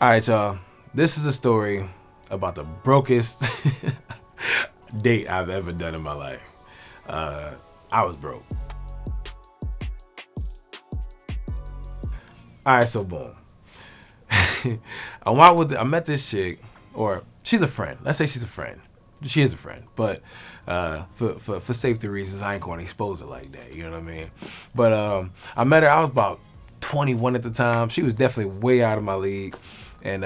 All right, y'all. This is a story about the brokest date I've ever done in my life. I was broke. All right, so boom. I met this chick, or she's a friend. Let's say she's a friend. She is a friend, but for safety reasons, I ain't going to expose it like that. You know what I mean? But I met her. I was about 21 at the time. She was definitely way out of my league. And,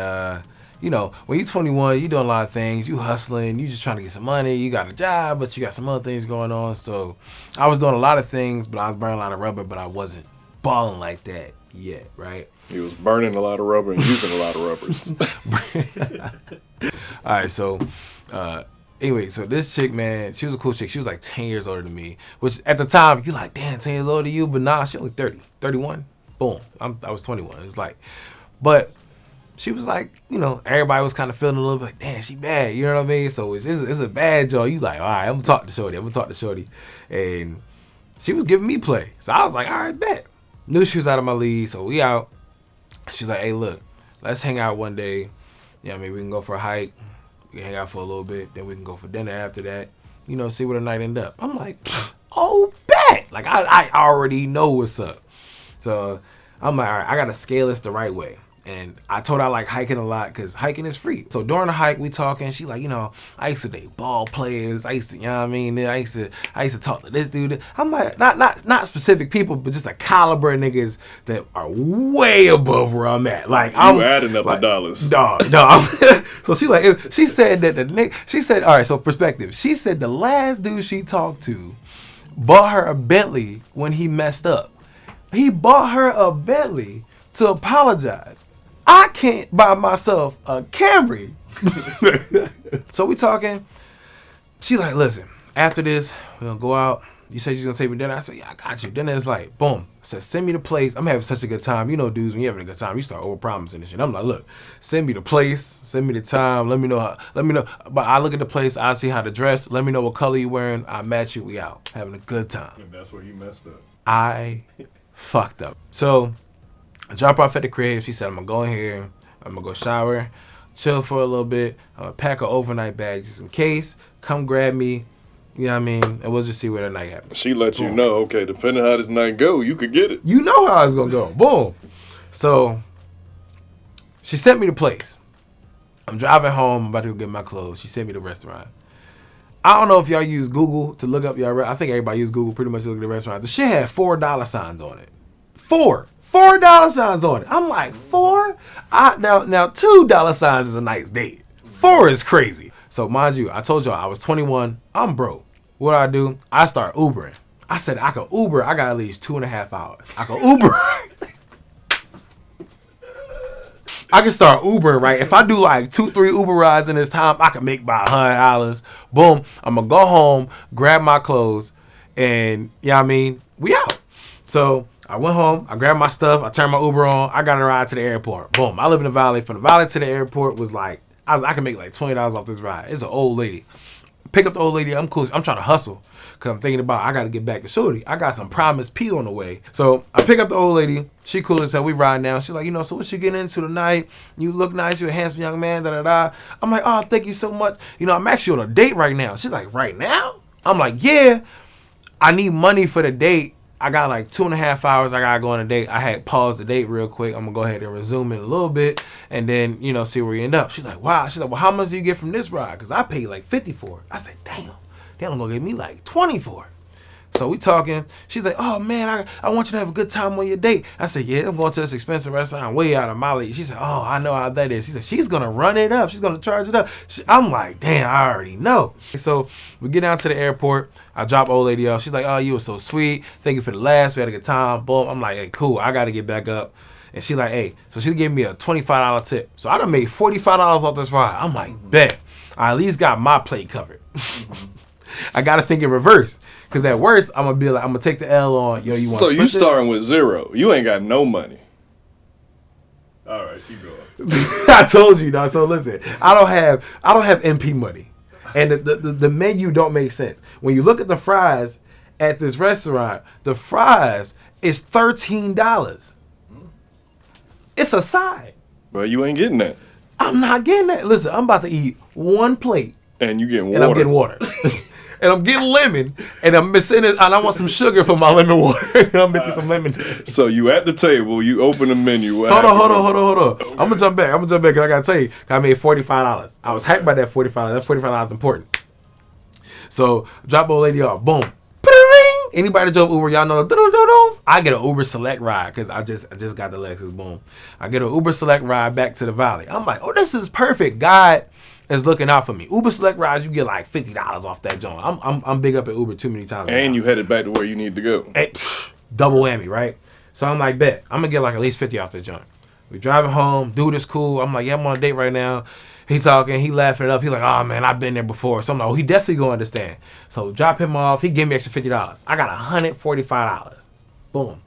you know, when you're 21, you're doing a lot of things. You hustling. You just trying to get some money. You got a job, but you got some other things going on. So I was doing a lot of things, but I was burning a lot of rubber, but I wasn't balling like that yet, right? He was burning a lot of rubber and using a lot of rubbers. All right, so anyway, so this chick, man, she was a cool chick. She was like 10 years older than me, which at the time, you're like, damn, 10 years older than you, but nah, she only 30, 31. Boom. I was 21. It's like, but she was like, you know, everybody was kind of feeling a little bit like, damn, she bad. You know what I mean? So it's a bad job. You like, all right, I'm going to talk to Shorty. And she was giving me play. So I was like, all right, bet. Knew she was out of my league, so we out. She's like, hey, look, let's hang out one day. Yeah, I mean, we can go for a hike. We can hang out for a little bit. Then we can go for dinner after that. You know, see where the night end up. I'm like, oh, bet. Like, I already know what's up. So I'm like, all right, I got to scale this the right way. And I told her I like hiking a lot because hiking is free. So during the hike, we talking. She like, you know, I used to date ball players. I used to, you know what I mean? I used to talk to this dude. I'm like, not specific people, but just a caliber of niggas that are way above where I'm at. Like I'm adding up like, the dollars. No. So she said that she said, all right. So perspective. She said the last dude she talked to bought her a Bentley when he messed up. He bought her a Bentley to apologize. I can't buy myself a Camry. So we talking. She like, listen, after this, we're going to go out. You said you're going to take me to dinner. I said, yeah, I got you. Dinner is like, boom. I said, send me the place. I'm having such a good time. You know, dudes, when you're having a good time, you start over-promising and shit. I'm like, look, send me the place. Send me the time. Let me know. But I look at the place. I see how to dress. Let me know what color you wearing. I match you. We out. Having a good time. And that's where you messed up. I fucked up. So I drop off at the crib. She said, I'm going to go in here. I'm going to go shower, chill for a little bit. I'm going to pack an overnight bag just in case. Come grab me. You know what I mean? And we'll just see where the night happens. She let you know, okay, depending on how this night go, you could get it. You know how it's going to go. Boom. So she sent me the place. I'm driving home. I'm about to go get my clothes. She sent me the restaurant. I don't know if y'all use Google to look up y'all. I think everybody use Google pretty much to look at the restaurant. The shit had $4 signs on it. $4 signs on it. I'm like, $4? Now $2 signs is a nice date. 4 is crazy. So mind you, I told y'all I was 21. I'm broke. What do? I start Ubering. I said I could Uber. I got at least 2.5 hours. I could Uber. I can start Ubering, right? If I do like 2-3 Uber rides in this time, I can make about $100. Boom. I'm going to go home, grab my clothes, and, you know what I mean? We out. So I went home. I grabbed my stuff. I turned my Uber on. I got a ride to the airport. Boom. I live in the Valley. From the Valley to the airport was like, I can make like $20 off this ride. It's an old lady. Pick up the old lady. I'm cool. I'm trying to hustle because I'm thinking about I got to get back to Shorty. I got some Promise P on the way. So I pick up the old lady. She cool as hell. We ride now. She's like, you know, so what you getting into tonight? You look nice. You're a handsome young man. Da-da-da. I'm like, oh, thank you so much. You know, I'm actually on a date right now. She's like, right now? I'm like, yeah. I need money for the date. I got like 2.5 hours. I got to go on a date. I had paused the date real quick. I'm going to go ahead and resume it a little bit and then, you know, see where we end up. She's like, wow. She's like, well, how much do you get from this ride? Because I paid like 50 for it. I said, damn. They're going to give me like 20 for it. So we talking. She's like, oh, man, I want you to have a good time on your date. I said, yeah, I'm going to this expensive restaurant way out of my league. She said, oh, I know how that is. She said, she's going to run it up. She's going to charge it up. I'm like, damn, I already know. So we get down to the airport. I drop old lady off. She's like, oh, you were so sweet. Thank you for the laughs. We had a good time. Boom. I'm like, hey, cool. I got to get back up. And she like, hey. So she gave me a $25 tip. So I done made $45 off this ride. I'm like, bet. I at least got my plate covered. I got to think in reverse. Because at worst, I'm going to be like, I'm going to take the L on, yo, you want So you this? starting with zero. You ain't got no money. All right, keep going. I told you, dog. So listen, I don't have MP money. And the menu don't make sense. When you look at the fries at this restaurant, the fries is $13. It's a side. Well, you ain't getting that. I'm not getting that. Listen, I'm about to eat one plate. And you getting water. And I'm getting water. And I'm getting lemon. And I'm missing it. And I want some sugar for my lemon water. I'm making some lemon. So you at the table, you open the menu. Hold on. Okay. I'm gonna jump back because I gotta tell you, I made $45. I was hyped by that $45. That $45 is important. So drop old lady off. Boom. Anybody that drove Uber, y'all know. I get an Uber Select ride because I just got the Lexus. Boom. I get an Uber Select ride back to the Valley. I'm like, oh, this is perfect. God is looking out for me. Uber Select rides, you get like $50 off that joint. I'm big up at Uber too many times. And you headed back to where you need to go. Hey, double whammy, right? So I'm like, bet I'm gonna get like at least 50 off that joint. We driving home. Dude is cool. I'm like, yeah, I'm on a date right now. He talking, he laughing it up. He like, oh man, I've been there before. So I'm like, oh, he definitely gonna understand. So drop him off. He gave me extra $50. I got $145. Boom.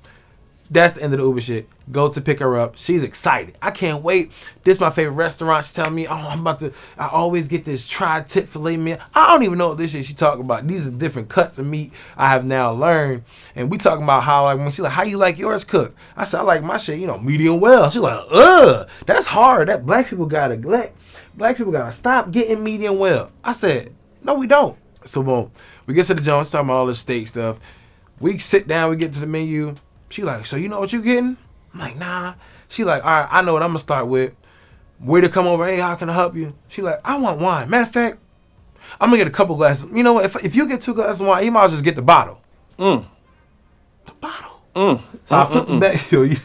That's the end of the Uber shit. Go to pick her up. She's excited. I can't wait. This is my favorite restaurant. She's telling me, oh, I always get this tri-tip filet meal. I don't even know what this shit she talking about. These are different cuts of meat I have now learned. And we talking about how, like, when she like, how you like yours cooked? I said, I like my shit, medium well. She's like, that's hard. That black people gotta stop getting medium well. I said, no, we don't. So boom, we get to the joint, talking about all this steak stuff. We sit down, we get to the menu. She like, so you know what you getting? I'm like, nah. She like, all right, I know what I'm gonna start with. Where to come over? Hey, how can I help you? She like, I want wine. Matter of fact, I'm gonna get a couple glasses. You know what? If you get 2 glasses of wine, you might as well just get the bottle. The bottle. So I flip it back. Yo, you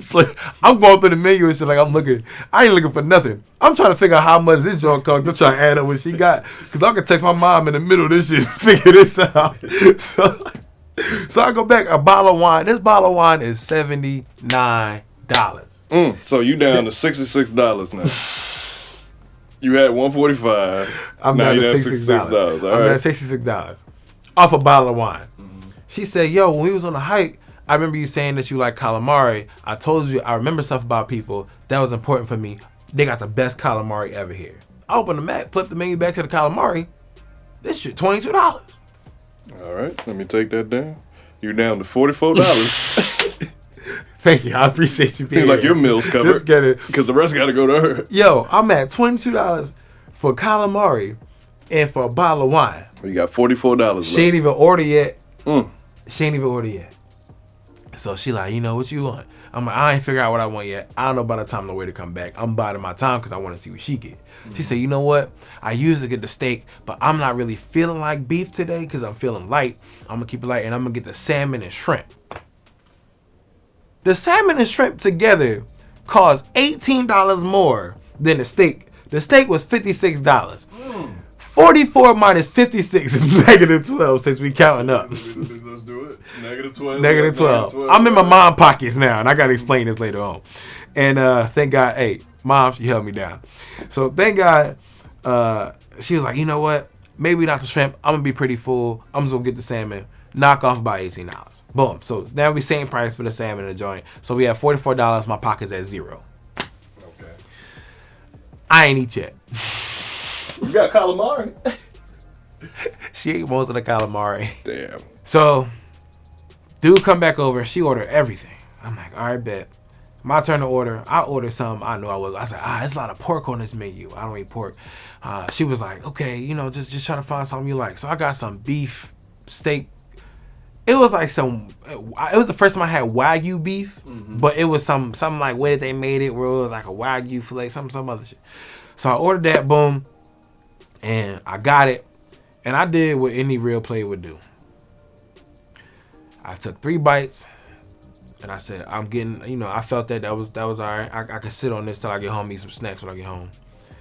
flip. I'm going through the menu and shit like I'm looking. I ain't looking for nothing. I'm trying to figure out how much this joint costs. I'm trying to add up what she got. Because I can text my mom in the middle of this shit and figure this out. So I go back, a bottle of wine. This bottle of wine is $79. So you down to $66 now. You had $145. I'm down to $66. I'm down to $66 off a bottle of wine. She said, yo, when we was on the hike, I remember you saying that you like calamari. I told you I remember stuff about people that was important for me. They got the best calamari ever here. I opened the map, flipped the menu back to the calamari. This shit, $22. All right, let me take that down. You're down to $44. Thank you. I appreciate you being Seems like your meal's covered. Let's get it. Because the rest got to go to her. Yo, I'm at $22 for calamari and for a bottle of wine. You got $44 left. She ain't even ordered yet. She ain't even ordered yet. So she like, you know what you want? I'm like, I ain't figure out what I want yet. I don't know by the time the waiter come back. I'm biding my time because I want to see what she get. She said, you know what? I usually get the steak, but I'm not really feeling like beef today because I'm feeling light. I'm going to keep it light and I'm going to get the salmon and shrimp. The salmon and shrimp together cost $18 more than the steak. The steak was $56. 44 minus 56 is -12 since we counting up. Let's do it. -12. -12. I'm in my mom pockets now, and I got to explain this later on. And thank God, hey, mom, she held me down. So thank God, she was like, you know what? Maybe not the shrimp. I'm going to be pretty full. I'm just going to get the salmon. Knock off about $18. Boom. So now we same price for the salmon and the joint. So we have $44. My pocket's at $0. Okay. I ain't eat yet. You got calamari? She ate most of the calamari. Damn. So, dude come back over. She ordered everything. I'm like, all right, bet. My turn to order. I ordered something. I knew I was. I said, there's a lot of pork on this menu. I don't eat pork. She was like, okay, just try to find something you like. So I got some beef steak. It was like it was the first time I had Wagyu beef, but it was some like way that they made it where it was like a Wagyu fillet, some other shit. So I ordered that, boom, and I got it, and I did what any real player would do. I took 3 bites, and I said, I'm getting, I felt that was all right. I could sit on this till I get home, eat some snacks when I get home.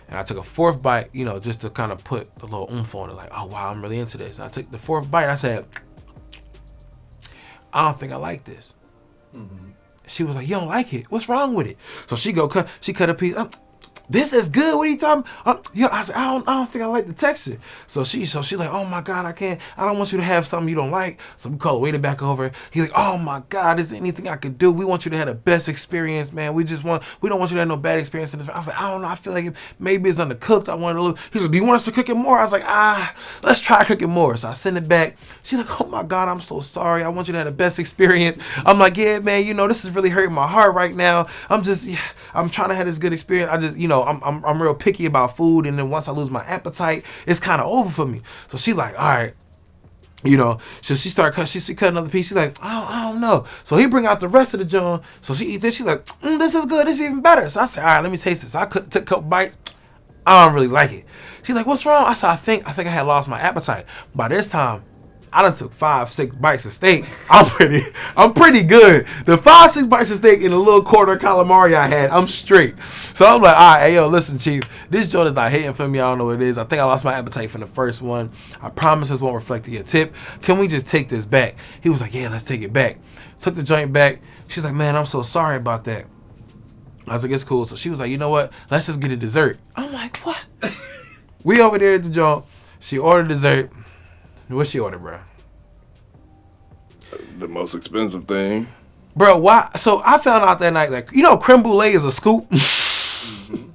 And I took a 4th bite, just to kind of put a little oomph on it, like, oh wow, I'm really into this. And I took the 4th bite, I said, I don't think I like this. She was like, you don't like it? What's wrong with it? So she cut a piece. this is good. What are you talking? I said, I don't think I like the texture. So she like, oh my God, I don't want you to have something you don't like. So we call the waiter back over. He's like, oh my God, is there anything I could do? We want you to have the best experience, man. We don't want you to have no bad experience in this. I was like, I don't know. I feel like maybe it's undercooked. I want a little. He's like, do you want us to cook it more? I was like, let's try cooking more. So I send it back. She's like, oh my God, I'm so sorry. I want you to have the best experience. I'm like, yeah, man, this is really hurting my heart right now. I'm trying to have this good experience. I just, I'm real picky about food, and then once I lose my appetite, it's kind of over for me. So she like, all right, so she cut another piece. She's like, I don't know. So he bring out the rest of the joint. So she eat this. She's like, this is good. This is even better. So I said, all right, let me taste this. So I took a couple bites. I don't really like it. She's like, what's wrong? I said, I think I had lost my appetite. By this time, I done took 5-6 bites of steak. I'm pretty good. The 5-6 bites of steak and a little quarter calamari I had, I'm straight. So I'm like, all right, hey, yo, listen, Chief, this joint is not hitting for me. I don't know what it is. I think I lost my appetite from the first one. I promise this won't reflect your tip. Can we just take this back? He was like, yeah, let's take it back. Took the joint back. She's like, man, I'm so sorry about that. I was like, it's cool. So she was like, you know what? Let's just get a dessert. I'm like, what? We over there at the joint. She ordered dessert. What she ordered, bro? The most expensive thing. Bro, why? So I found out that night, like, creme brulee is a scoop. Mm-hmm.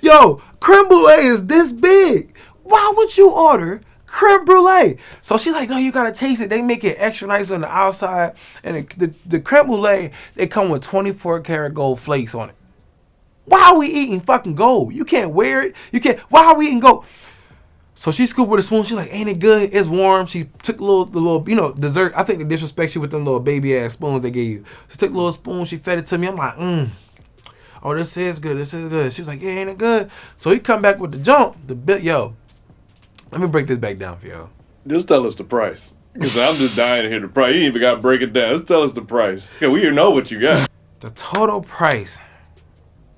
Yo, creme brulee is this big. Why would you order creme brulee? So she's like, no, you gotta taste it. They make it extra nice on the outside. And the creme brulee, they come with 24 karat gold flakes on it. Why are we eating fucking gold? You can't wear it. Why are we eating gold? So she scooped with a spoon. She's like, ain't it good? It's warm. She took the little dessert. I think they disrespect you with them little baby ass spoons they gave you. She took a little spoon. She fed it to me. I'm like, oh, this is good. This is good. She was like, yeah, ain't it good? So he come back with the jump. Yo, let me break this back down for y'all. Just tell us the price. Because I'm just dying to hear the price. You ain't even got to break it down. Just tell us the price. Yeah, we know what you got. The total price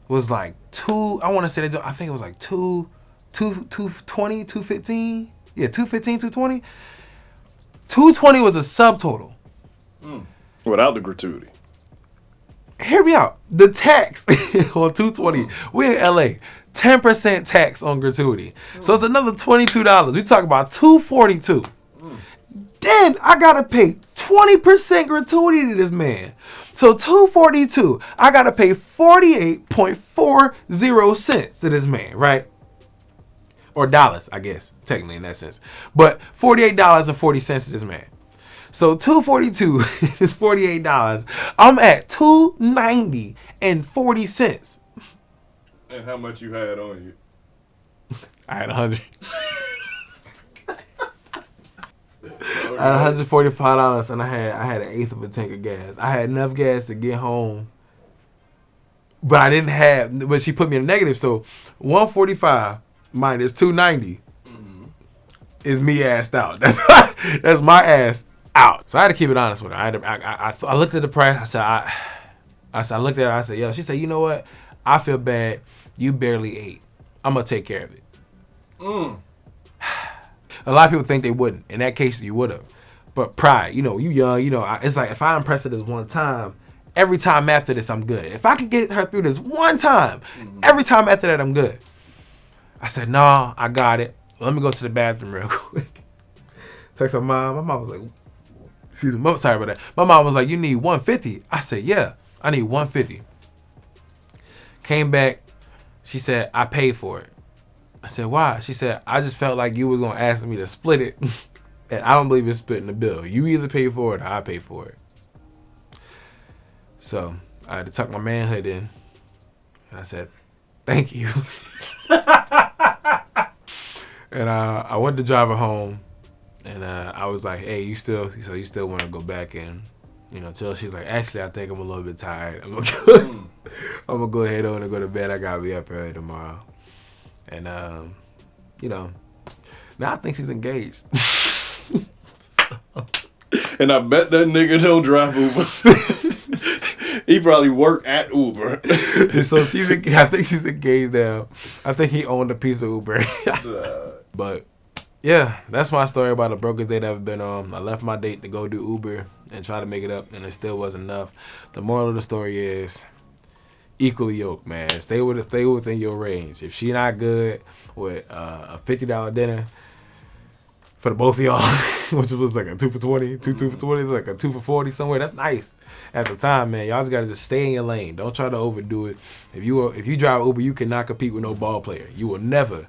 was like I want to say I think it was like 220, 215. Yeah, 215, 220. 220 was a subtotal. Without the gratuity. Hear me out. The tax on 220. We're in LA. 10% tax on gratuity. So it's another $22. We talk about $242. Then I gotta pay 20% gratuity to this man. So $242. I gotta pay 48.40 cents to this man, right? Or dollars, I guess, technically in that sense. But $48.40 to this man. So $242 is $48. I'm at $290.40. And how much you had on you? I had 100. I had $145 and I had an eighth of a tank of gas. I had enough gas to get home. But she put me in a negative. So 145 minus 290 is me assed out. That's my ass out. So I had to keep it honest with her. I looked at the price. I looked at her. I said, yo, she said, you know what? I feel bad. You barely ate. I'm going to take care of it. A lot of people think they wouldn't. In that case, you would have. But pride, you young, it's like if I impress her this one time, every time after this, I'm good. If I can get her through this one time, every time after that, I'm good. I said, no, I got it. Let me go to the bathroom real quick. Text my mom. My mom was like, excuse me, sorry about that. My mom was like, you need 150. I said, yeah, I need 150. Came back. She said, I paid for it. I said, why? She said, I just felt like you was going to ask me to split it. And I don't believe in splitting the bill. You either pay for it or I pay for it. So I had to tuck my manhood in. And I said, thank you. And I went to drive her home. And I was like, hey, you still want to go back and, chill? She's like, actually, I think I'm a little bit tired. I'm going to go ahead on and go to bed. I got to be up early tomorrow. And, now I think she's engaged. And I bet that nigga don't drive Uber. He probably worked at Uber. So I think she's engaged now. I think he owned a piece of Uber. But, yeah, that's my story about the brokest date I've been on. I left my date to go do Uber and try to make it up, and it still wasn't enough. The moral of the story is, equally yoked, man. Stay within your range. If she not good with a $50 dinner for the both of y'all, which was like a 2 for 20, two for 20, it's like a 2 for 40 somewhere. That's nice at the time, man. Y'all just gotta just stay in your lane. Don't try to overdo it. If you drive Uber, you cannot compete with no ball player. You will never.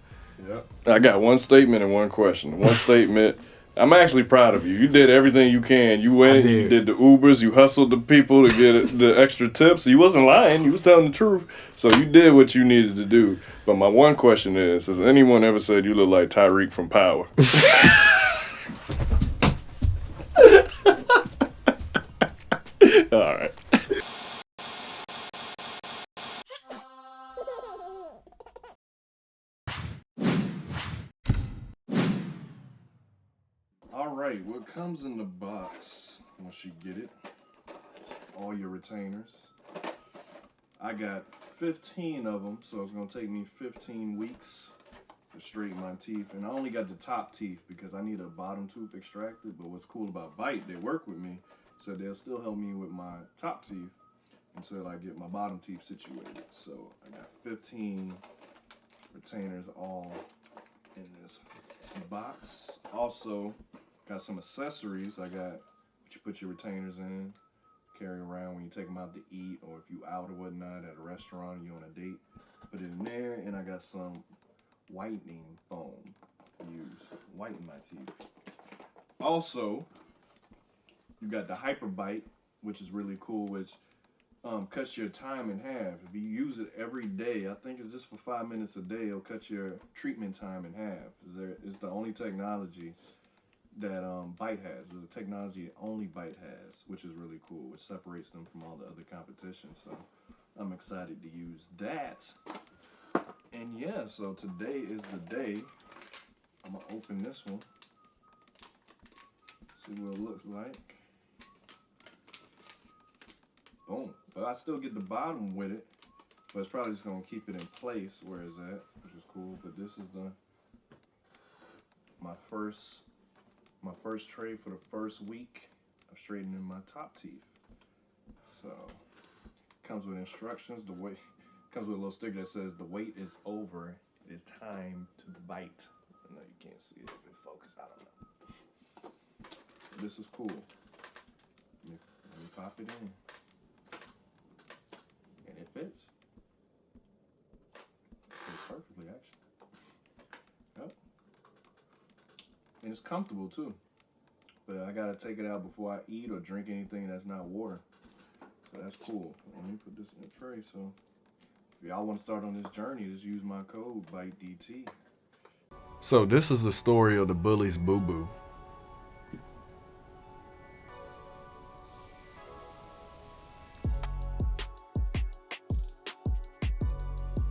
Yep. I got one statement and one question. One statement. I'm actually proud of you. You did everything you can. You went, you did the Ubers, you hustled the people to get the extra tips. You wasn't lying. You was telling the truth. So you did what you needed to do. But my one question is, has anyone ever said you look like Tyreek from Power? All right. All right, what comes in the box once you get it? All your retainers. I got 15 of them, so it's gonna take me 15 weeks to straighten my teeth. And I only got the top teeth because I need a bottom tooth extracted. But what's cool about Bite, they work with me, so they'll still help me with my top teeth until I get my bottom teeth situated. So I got 15 retainers all in this box. Also, got some accessories. I got what you put your retainers in, carry around when you take them out to eat, or if you out or whatnot at a restaurant, you on a date, put it in there. And I got some whitening foam to use, whiten my teeth. Also, you got the Hyper Bite, which is really cool, which cuts your time in half. If you use it every day, I think it's just for 5 minutes a day, it'll cut your treatment time in half. It's the only technology that Bite has. It's a technology that only Bite has, which is really cool, which separates them from all the other competition. So I'm excited to use that. And yeah, so today is the day. I'm gonna open this one, see what it looks like. Boom. But I still get the bottom with it, but it's probably just gonna keep it in place where it's at, which is cool. But this is my first tray for the first week of straightening my top teeth. So comes with instructions. Comes with a little sticker that says the wait is over. It is time to bite. I know you can't see it. If it focus, I don't know. This is cool. Let me pop it in. And it fits. Fits perfectly, actually. Yep. And it's comfortable too. But I gotta take it out before I eat or drink anything that's not water. So that's cool. Let me put this in a tray. So if y'all want to start on this journey, just use my code BITEDT. So this is the story of the bully's boo-boo.